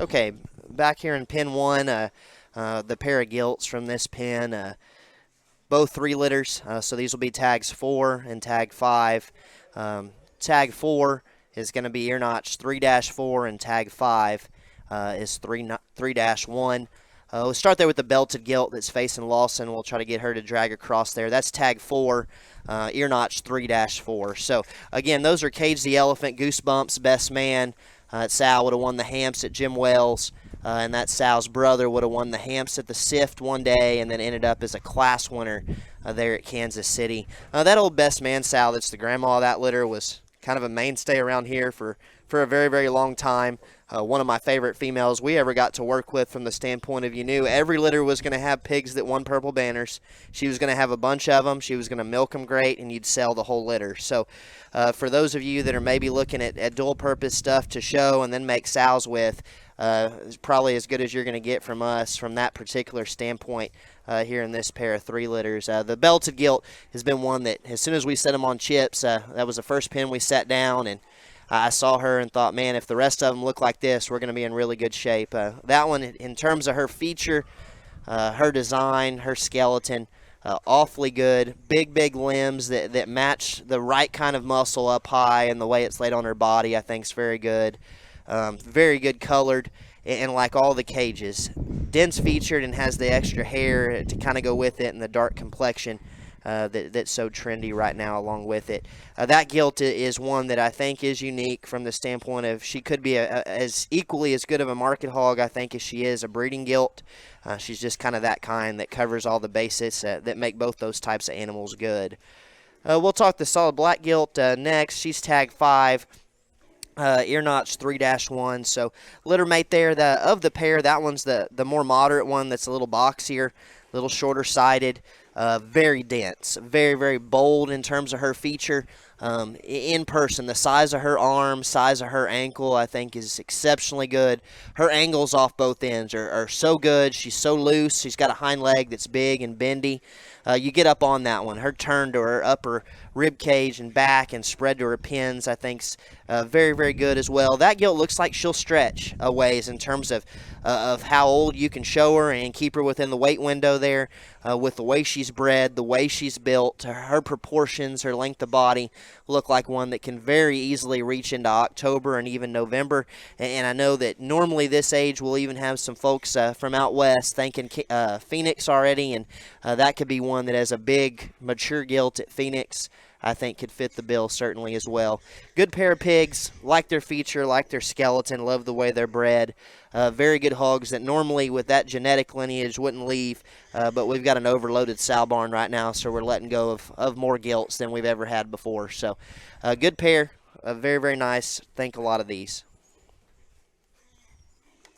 Okay, back here in pen one, the pair of gilts from this pen, both 3 litters. So these will be tags 4 and tag 5. Tag 4 is going to be ear notch 3-4, and tag 5 is 3-1. We'll start there with the belted gilt that's facing Lawson. We'll try to get her to drag across there. That's tag 4, ear notch 3-4. So, again, those are Cage the Elephant, Goosebumps, Best Man. Sal would have won the Hamps at Jim Wells, and that Sal's brother would have won the Hamps at the SIFT one day and then ended up as a class winner there at Kansas City. That old Best Man Sal that's the grandma of that litter was kind of a mainstay around here for a very, very long time. One of my favorite females we ever got to work with from the standpoint of you knew every litter was going to have pigs that won purple banners. She was going to have a bunch of them. She was going to milk them great, and you'd sell the whole litter. So for those of you that are maybe looking at dual-purpose stuff to show and then make sows with, it's probably as good as you're going to get from us from that particular standpoint here in this pair of 3 litters. The belted gilt has been one that as soon as we set them on chips, that was the first pen we sat down, and I saw her and thought, man, if the rest of them look like this, we're going to be in really good shape. That one, in terms of her feature, her design, her skeleton, awfully good. Big, big limbs that match the right kind of muscle up high, and the way it's laid on her body, I think, is very good. Very good colored, and like all the cages, dense featured and has the extra hair to kind of go with it and the dark complexion. That's so trendy right now along with it. That gilt is one that I think is unique from the standpoint of she could be as equally as good of a market hog, I think, as she is a breeding gilt. She's just kind of that kind that covers all the bases that make both those types of animals good. We'll talk the solid black gilt next. She's tag 5. Ear notch 3-1. So litter mate there, of the pair, that one's the more moderate one that's a little boxier, a little shorter sided. Very dense, very, very bold in terms of her feature. In person, the size of her arm, size of her ankle, I think is exceptionally good. Her angles off both ends are so good. She's so loose. She's got a hind leg that's big and bendy. You get up on that one. Her turn to her upper rib cage and back and spread to her pins, I think's very, very good as well. That gilt looks like she'll stretch a ways in terms of how old you can show her and keep her within the weight window there with the way she's bred, the way she's built, her proportions, her length of body look like one that can very easily reach into October and even November. And I know that normally this age we'll even have some folks from out west thinking Phoenix already, and that could be one that has a big mature gilt at Phoenix. I think could fit the bill certainly as well. Good pair of pigs, like their feature, like their skeleton, love the way they're bred. Very good hogs that normally with that genetic lineage wouldn't leave, but we've got an overloaded sow barn right now, so we're letting go of more gilts than we've ever had before. So good pair, very, very nice. Think a lot of these.